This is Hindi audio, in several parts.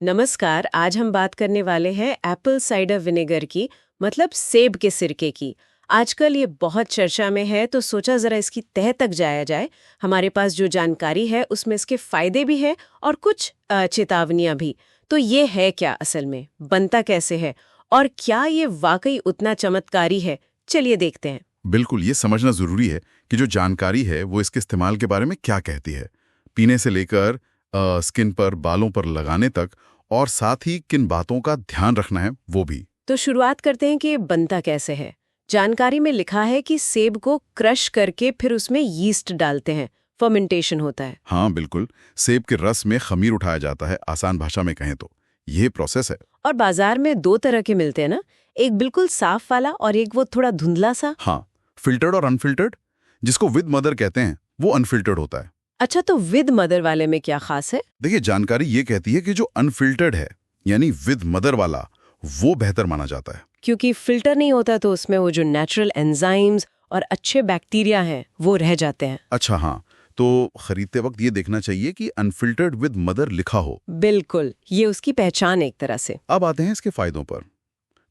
नमस्कार। आज हम बात करने वाले हैं एप्पल साइडर विनेगर की, मतलब सेब के सिरके की। आजकल ये बहुत चर्चा में है, तो सोचा जरा इसकी तह तक जाया जाए। हमारे पास जो जानकारी है उसमें इसके फायदे भी है और कुछ चेतावनियां भी। तो ये है क्या असल में, बनता कैसे है और क्या ये वाकई उतना चमत्कारी है? चलिए देखते हैं। बिल्कुल, ये समझना जरूरी है कि जो जानकारी है वो इसके इस्तेमाल के बारे में क्या कहती है। पीने से लेकर स्किन पर, बालों पर लगाने तक, और साथ ही किन बातों का ध्यान रखना है वो भी। तो शुरुआत करते हैं कि ये बनता कैसे है। जानकारी में लिखा है कि सेब को क्रश करके फिर उसमें यीस्ट डालते हैं, फर्मेंटेशन होता है। हाँ बिल्कुल, सेब के रस में खमीर उठाया जाता है, आसान भाषा में कहें तो ये प्रोसेस है। और बाजार में दो तरह के मिलते हैं ना, एक बिल्कुल साफ वाला और एक वो थोड़ा धुंधला सा। हाँ, फिल्टर्ड और अनफिल्टर्ड। जिसको विद मदर कहते हैं वो अनफिल्टर्ड होता है। अच्छा, तो विद मदर वाले में क्या खास है? देखिए, जानकारी ये कहती है कि जो अनफिल्टर्ड है यानी विद मदर वाला, वो बेहतर माना जाता है। क्योंकि फिल्टर नहीं होता तो उसमें वो जो नेचुरल एंजाइम्स और अच्छे बैक्टीरिया हैं वो रह जाते हैं। अच्छा हाँ, तो खरीदते वक्त ये देखना चाहिए कि अनफिल्टर्ड विद मदर लिखा हो। बिल्कुल, ये उसकी पहचान एक तरह से। अब आते हैं इसके फायदों पर।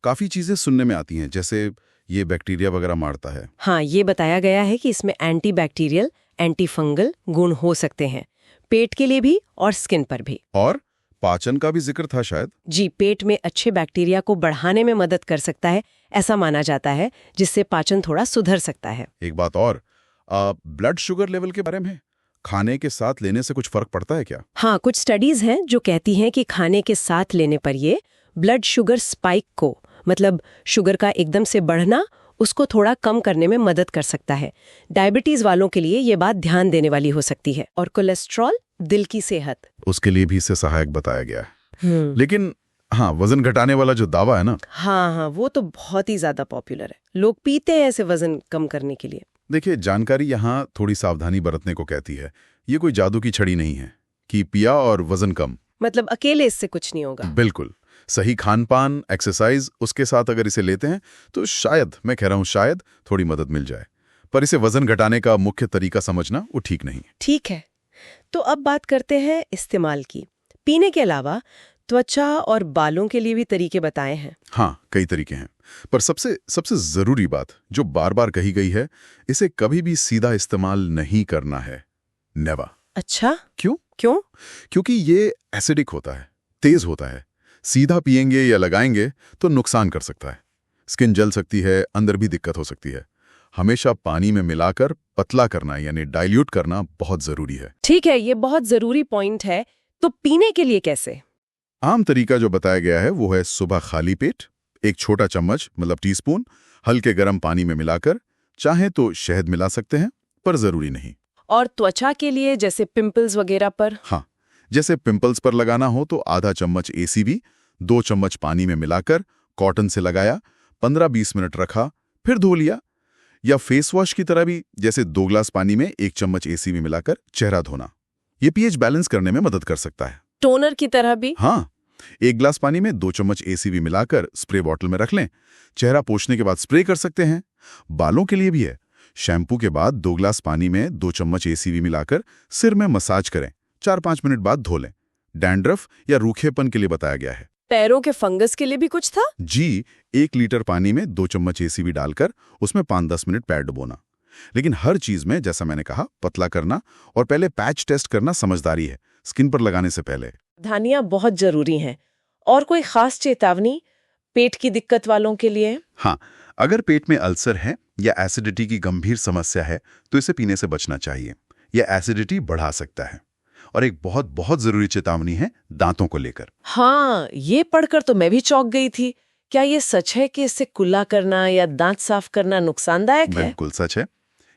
काफी चीजें सुनने में आती हैं, जैसे ये बैक्टीरिया वगैरह मारता है। हाँ, ये बताया गया है कि इसमें एंटी बैक्टीरियल, एंटी फंगल गुण हो सकते हैं, पेट के लिए भी और स्किन पर भी। और पाचन का भी जिक्र था शायद। जी, पेट में अच्छे बैक्टीरिया को बढ़ाने में मदद कर सकता है, ऐसा माना जाता है, जिससे पाचन थोड़ा सुधर सकता है। एक बात और, ब्लड शुगर लेवल के बारे में, खाने के साथ लेने से कुछ फर्क पड़ता है क्या? हाँ, कुछ स्टडीज हैं जो कहती हैं कि खाने के साथ लेने पर ये ब्लड शुगर स्पाइक को, मतलब शुगर का एकदम से बढ़ना, उसको थोड़ा कम करने में मदद कर सकता है। डायबिटीज वालों के लिए ये बात ध्यान देने वाली हो सकती है। और कोलेस्ट्रॉल, दिल की सेहत, उसके लिए भी इसे सहायक बताया गया है। लेकिन हाँ, वजन घटाने वाला जो दावा है ना, हाँ, वो तो बहुत ही ज्यादा पॉपुलर है। लोग पीते हैं ऐसे वजन कम करने के लिए। देखिए, जानकारी यहाँ थोड़ी सावधानी बरतने को कहती है। ये कोई जादू की छड़ी नहीं है कि पिया और वजन कम। मतलब अकेले इससे कुछ नहीं होगा। बिल्कुल, सही खान-पान, एक्सरसाइज, उसके साथ अगर इसे लेते हैं तो शायद, मैं कह रहा हूँ शायद, थोड़ी मदद मिल जाए। पर इसे वजन घटाने का मुख्य तरीका समझना वो ठीक नहीं है। ठीक है, तो अब बात करते हैं इस्तेमाल की। पीने के अलावा त्वचा और बालों के लिए भी तरीके बताए हैं। हाँ, कई तरीके हैं, पर सबसे सबसे जरूरी बात जो बार बार कही गई है, इसे कभी भी सीधा इस्तेमाल नहीं करना है। नेवर। अच्छा, क्यों? क्यों? क्योंकि ये एसिडिक होता है, तेज होता है। सीधा पिएंगे या लगाएंगे तो नुकसान कर सकता है। स्किन जल सकती है, अंदर भी दिक्कत हो सकती है। हमेशा पानी में मिलाकर पतला करना यानी डाइल्यूट करना बहुत जरूरी है। ठीक है, ये बहुत जरूरी पॉइंट है। तो पीने के लिए कैसे? आम तरीका जो बताया गया है वो है सुबह खाली पेट, एक छोटा चम्मच मतलब टीस्पून, हल्के गर्म पानी में मिलाकर। चाहे तो शहद मिला सकते हैं, पर जरूरी नहीं। और त्वचा के लिए, जैसे पिंपल्स वगैरह पर? हाँ, जैसे पिंपल्स पर लगाना हो तो आधा चम्मच एसीवी 2 चम्मच पानी में मिलाकर कॉटन से लगाया, 15-20 मिनट रखा, फिर धो लिया। या फेस वॉश की तरह भी, जैसे 2 ग्लास पानी में 1 चम्मच एसीवी मिलाकर चेहरा धोना। ये पीएच बैलेंस करने में मदद कर सकता है। टोनर की तरह भी? हाँ, 1 ग्लास पानी में 2 चम्मच एसीवी मिलाकर स्प्रे बॉटल में रख लें। चेहरा पोंछने के बाद स्प्रे कर सकते हैं। बालों के लिए भी है। शैम्पू के बाद 2 ग्लास पानी में 2 चम्मच एसीवी मिलाकर सिर में मसाज करें, 4-5 मिनट बाद धो लें। डैंड्रफ या रूखेपन के लिए बताया गया है। पैरों के फंगस के लिए भी कुछ था? जी, 1 लीटर पानी में 2 चम्मच एसीवी डालकर उसमें 5-10 मिनट पैर डुबोना। लेकिन हर चीज में, जैसा मैंने कहा, पतला करना और पहले पैच टेस्ट करना समझदारी है, स्किन पर लगाने से पहले। सावधानियां बहुत जरूरी हैं। और कोई खास चेतावनी पेट की दिक्कत वालों के लिए? हाँ, अगर पेट में अल्सर है या एसिडिटी की गंभीर समस्या है तो इसे पीने से बचना चाहिए। यह एसिडिटी बढ़ा सकता है। और एक बहुत बहुत जरूरी चेतावनी है दांतों को लेकर। हाँ, ये पढ़कर तो मैं भी चौंक गई थी। क्या ये सच है कि इससे कुल्ला करना या दांत साफ करना नुकसानदायक है? बिल्कुल सच है।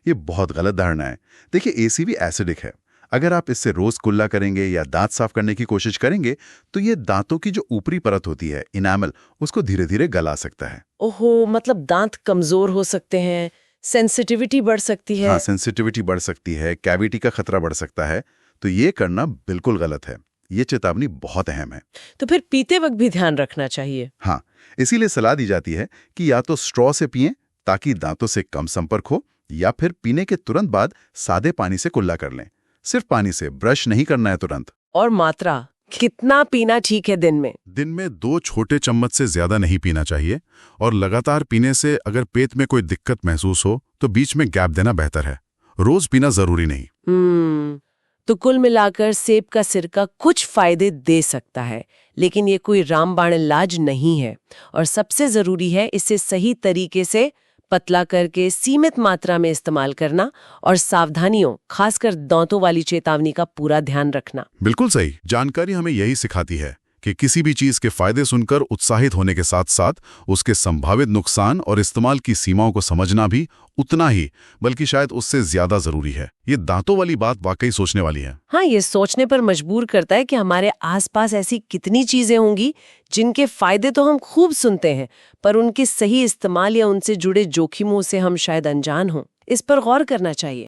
ये बहुत गलत धारणा है। देखिए, एसीवी एसिडिक है। अगर आप इससे रोज कुल्ला करेंगे या दांत साफ करने की कोशिश करेंगे तो ये दांतों की जो ऊपरी परत होती है, इनामल, उसको धीरे धीरे गला सकता है। ओहो, मतलब दांत कमजोर हो सकते हैं, सेंसिटिविटी बढ़ सकती है। हाँ, सेंसिटिविटी बढ़ सकती है, कैविटी का खतरा बढ़ सकता है। तो ये करना बिल्कुल गलत है। ये चेतावनी बहुत अहम है। तो फिर पीते वक्त भी ध्यान रखना चाहिए। हाँ, इसीलिए सलाह दी जाती है कि या तो स्ट्रॉ से पिएं ताकि दांतों से कम संपर्क हो, या फिर पीने के तुरंत बाद सादे पानी से कुल्ला कर लें। सिर्फ पानी से, ब्रश नहीं करना है तुरंत। और मात्रा कितना पीना ठीक है दिन में? दिन में 2 छोटे चम्मच से ज्यादा नहीं पीना चाहिए, और लगातार पीने से अगर पेट में कोई दिक्कत महसूस हो तो बीच में गैप देना बेहतर है। रोज पीना जरूरी नहीं। तो कुल मिलाकर सेब का सिरका कुछ फायदे दे सकता है, लेकिन ये कोई रामबाण इलाज नहीं है। और सबसे जरूरी है इसे सही तरीके से पतला करके सीमित मात्रा में इस्तेमाल करना और सावधानियों, खासकर दांतों वाली चेतावनी का पूरा ध्यान रखना। बिल्कुल सही। जानकारी हमें यही सिखाती है कि किसी भी चीज के फायदे सुनकर उत्साहित होने के साथ साथ उसके संभावित नुकसान और इस्तेमाल की सीमाओं को समझना भी उतना ही, बल्कि शायद उससे ज्यादा जरूरी है। ये दांतों वाली बात वाकई सोचने वाली है। हाँ, ये सोचने पर मजबूर करता है कि हमारे आसपास ऐसी कितनी चीजें होंगी जिनके फायदे तो हम खूब सुनते हैं, पर उनके सही इस्तेमाल या उनसे जुड़े जोखिमों से हम शायद अनजान हों। इस पर गौर करना चाहिए।